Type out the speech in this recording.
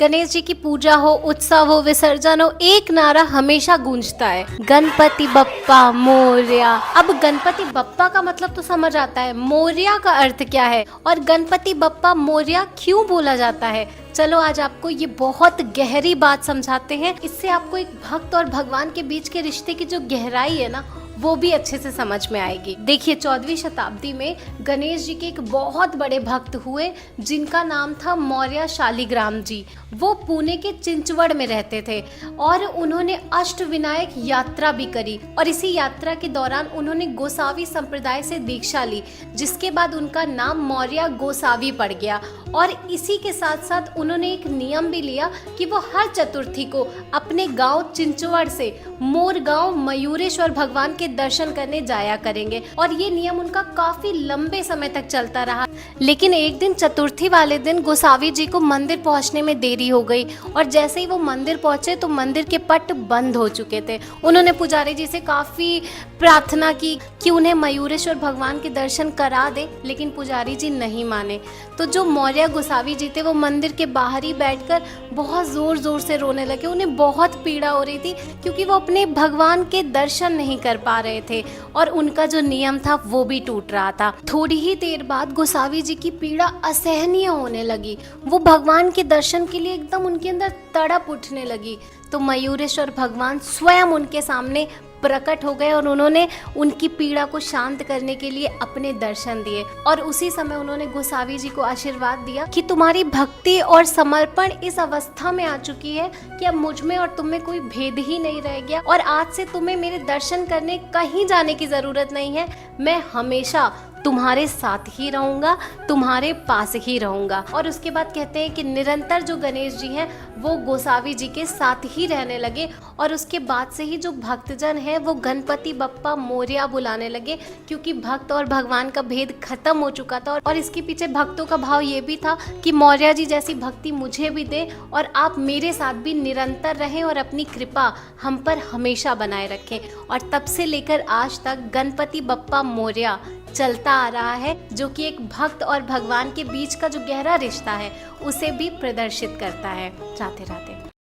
गणेश जी की पूजा हो, उत्सव हो, विसर्जन हो, एक नारा हमेशा गूंजता है, गणपति बप्पा मोरया। अब गणपति बप्पा का मतलब तो समझ आता है, मोरया का अर्थ क्या है और गणपति बप्पा मोरया क्यों बोला जाता है। चलो आज आपको ये बहुत गहरी बात समझाते हैं। इससे आपको एक भक्त और भगवान के बीच के रिश्ते की जो गहराई है ना, वो भी अच्छे से समझ में आएगी। देखिए 14वीं शताब्दी में गणेश जी के एक बहुत बड़े भक्त हुए जिनका नाम था मौर्य शालिग्राम जी। वो पुणे के चिंचवड़ में रहते थे और उन्होंने अष्टविनायक यात्रा भी करी और इसी यात्रा के दौरान उन्होंने गोसावी संप्रदाय से दीक्षा ली, जिसके बाद उनका नाम मौर्य गोसावी पड़ गया। और इसी के साथ साथ उन्होंने एक नियम भी लिया कि वो हर चतुर्थी को अपने गांव चिंचवड़ से मोर गांव मयूरेश्वर भगवान के दर्शन करने जाया करेंगे। और ये नियम उनका काफी लंबे समय तक चलता रहा। लेकिन एक दिन चतुर्थी वाले दिन गोसावी जी को मंदिर पहुंचने में देरी हो गई और जैसे ही वो मंदिर पहुंचे तो मंदिर के पट बंद हो चुके थे। उन्होंने पुजारी जी से काफी प्रार्थना की कि उन्हें मयूरेश्वर भगवान के दर्शन करा दे, लेकिन पुजारी जी नहीं माने। तो जो मौर्य गोसावी जी थे वो मंदिर के बाहर ही बैठकर बहुत जोर जोर से रोने लगे। उन्हें बहुत पीड़ा हो रही थी क्योंकि वो अपने भगवान के दर्शन नहीं कर पा रहे थे और उनका जो नियम था वो भी टूट रहा था। थोड़ी ही देर बाद गोसावी जी की पीड़ा असहनीय होने लगी। वो भगवान के दर्शन के लिए एकदम उनके अंदर तड़प उठने लगी। तो मयूरेश्वर भगवान स्वयं उनके सामने प्रकट हो गए और उन्होंने उनकी पीड़ा को शांत करने के लिए अपने दर्शन दिए। और उसी समय उन्होंने गोसावी जी को आशीर्वाद दिया कि तुम्हारी भक्ति और समर्पण इस अवस्था में आ चुकी है कि अब मुझ में और तुम में कोई भेद ही नहीं रह गया और आज से तुम्हें मेरे दर्शन करने कहीं जाने की जरूरत नहीं है। मैं हमेशा तुम्हारे साथ ही रहूंगा, तुम्हारे पास ही रहूंगा। और उसके बाद कहते हैं कि निरंतर जो गणेश जी हैं वो गोसावी जी के साथ ही रहने लगे और उसके बाद से ही जो भक्तजन है वो गणपति बप्पा मोरया बुलाने लगे, क्योंकि भक्त और भगवान का भेद खत्म हो चुका था। और इसके पीछे भक्तों का भाव ये भी था कि मौर्य जी जैसी भक्ति मुझे भी दे और आप मेरे साथ भी निरंतर रहें और अपनी कृपा हम पर हमेशा बनाए रखें। और तब से लेकर आज तक गणपति बप्पा मोरया चलता आ रहा है, जो कि एक भक्त और भगवान के बीच का जो गहरा रिश्ता है उसे भी प्रदर्शित करता है। राधे राधे।